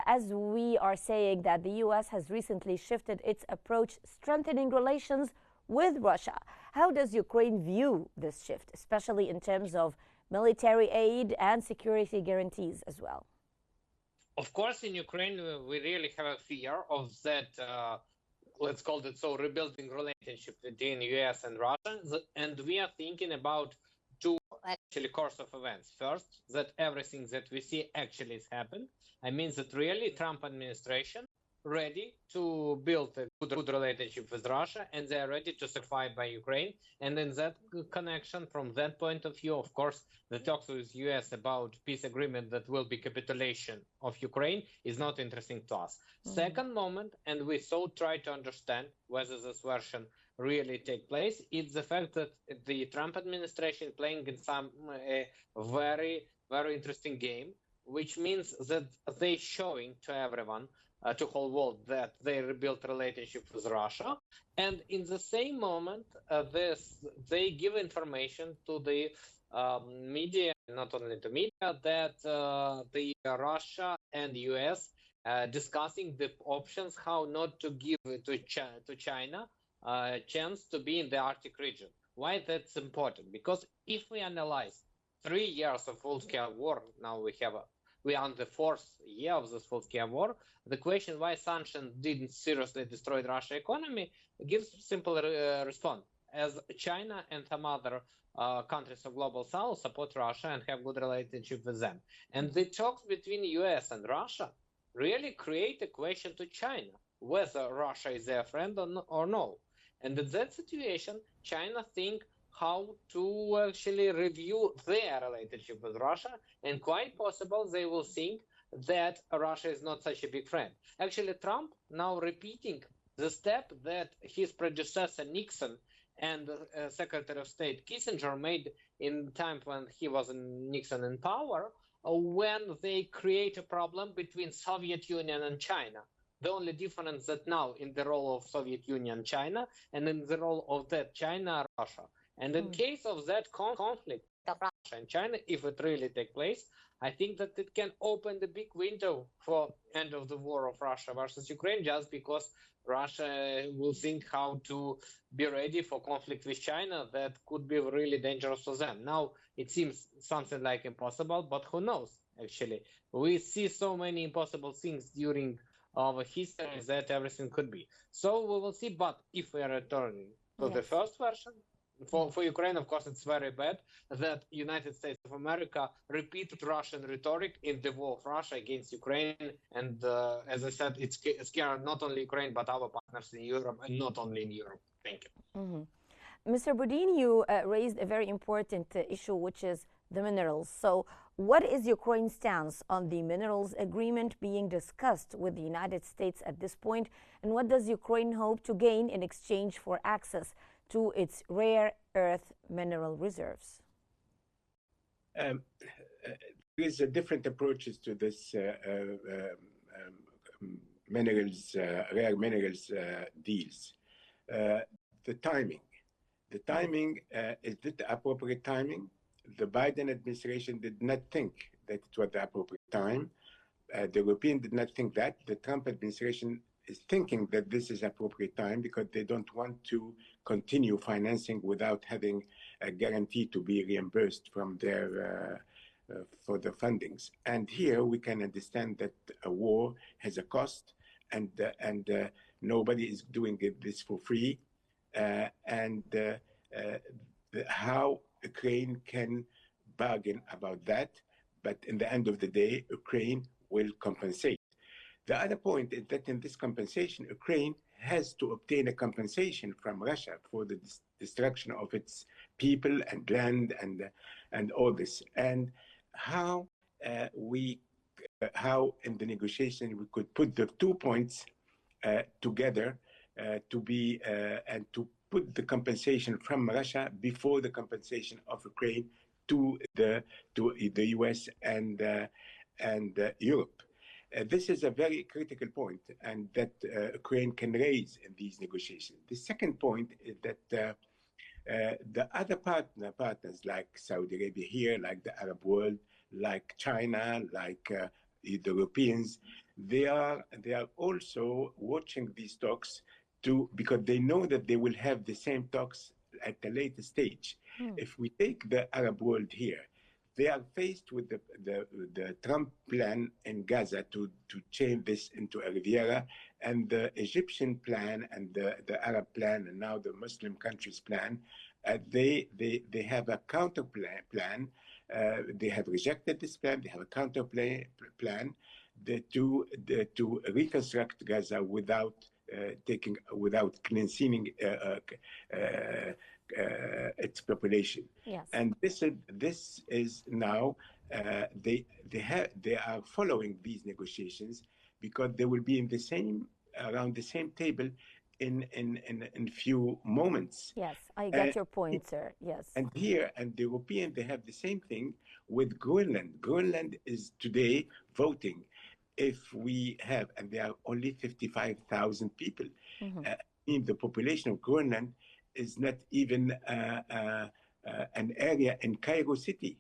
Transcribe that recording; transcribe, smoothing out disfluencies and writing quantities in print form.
as we are saying that the U.S. has recently shifted its approach, strengthening relations with Russia. How does Ukraine view this shift, especially in terms of military aid and security guarantees as well? Of course, in Ukraine, we really have a fear of that, let's call it so, rebuilding relationship between US and Russia. And we are thinking about two actually course of events. First, that everything that we see actually has happened. I mean that really Trump administration ready to build a good relationship with Russia, and they are ready to survive by Ukraine. And in that connection, from that point of view, of course, the talks with US about peace agreement that will be capitulation of Ukraine is not interesting to us. Second moment, and we so try to understand whether this version really take place, it's the fact that the Trump administration playing in some very, very interesting game, which means that they showing to everyone, to whole world, that they rebuilt relationship with Russia, and in the same moment, they give information to the media, not only to media, that the Russia and US discussing the options how not to give to China a chance to be in the Arctic region. Why that's important? Because if we analyze 3 years of full-scale war, now we are on the 4th year of this full-scale war. The question why sanctions didn't seriously destroy the Russian economy gives simple response. As China and some other countries of global south support Russia and have good relationship with them. And the talks between US and Russia really create a question to China, whether Russia is their friend or no. And in that situation, China think how to actually review their relationship with Russia, and quite possible they will think that Russia is not such a big friend. Actually, Trump now repeating the step that his predecessor Nixon and Secretary of State Kissinger made in time when he was Nixon in power, when they create a problem between Soviet Union and China. The only difference that now in the role of Soviet Union, China, and in the role of that China, Russia. And in case of that conflict of Russia and China, if it really take place, I think that it can open the big window for end of the war of Russia versus Ukraine, just because Russia will think how to be ready for conflict with China that could be really dangerous for them. Now, it seems something like impossible, but who knows, actually. We see so many impossible things during our history that everything could be. So we will see, but if we are returning to the first version, for Ukraine, of course, it's very bad that United States of America repeated Russian rhetoric in the war of Russia against Ukraine. And as I said, it's scared not only Ukraine, but our partners in Europe, and not only in Europe. Thank you. Mr. Boudin, you raised a very important issue, which is the minerals. So what is Ukraine's stance on the minerals agreement being discussed with the United States at this point? And what does Ukraine hope to gain in exchange for access to its rare earth mineral reserves? There is different approaches to this minerals, rare minerals deals. The timing is it the appropriate timing? The Biden administration did not think that it was the appropriate time. The European did not think that. The Trump administration is thinking that this is appropriate time because they don't want to continue financing without having a guarantee to be reimbursed from their for the fundings. And here we can understand that a war has a cost, and nobody is doing this for free. How Ukraine can bargain about that, but in the end of the day, Ukraine will compensate. The other point is that in this compensation, Ukraine has to obtain a compensation from Russia for the destruction of its people and land and all this. And how in the negotiation we could put the 2 points together to be and to put the compensation from Russia before the compensation of Ukraine to the US and Europe. This is a very critical point, and that Ukraine can raise in these negotiations. The second point is that the other partners like Saudi Arabia here, like the Arab world, like China, like the Europeans, they are also watching these talks because they know that they will have the same talks at a later stage. If we take the Arab world here, they are faced with the Trump plan in Gaza to change this into a Riviera, and the Egyptian plan and the Arab plan, and now the Muslim countries plan. They have a counter plan. They have rejected this plan. They have a counter plan to reconstruct Gaza without cleansing its population. Yes. And this is now they are following these negotiations because they will be around the same table in few moments. Yes, I get your point, sir. Yes. And here, and the European, they have the same thing with Greenland. Greenland is today voting if we have, and there are only 55,000 people. In the population of Greenland is not even an area in Cairo city.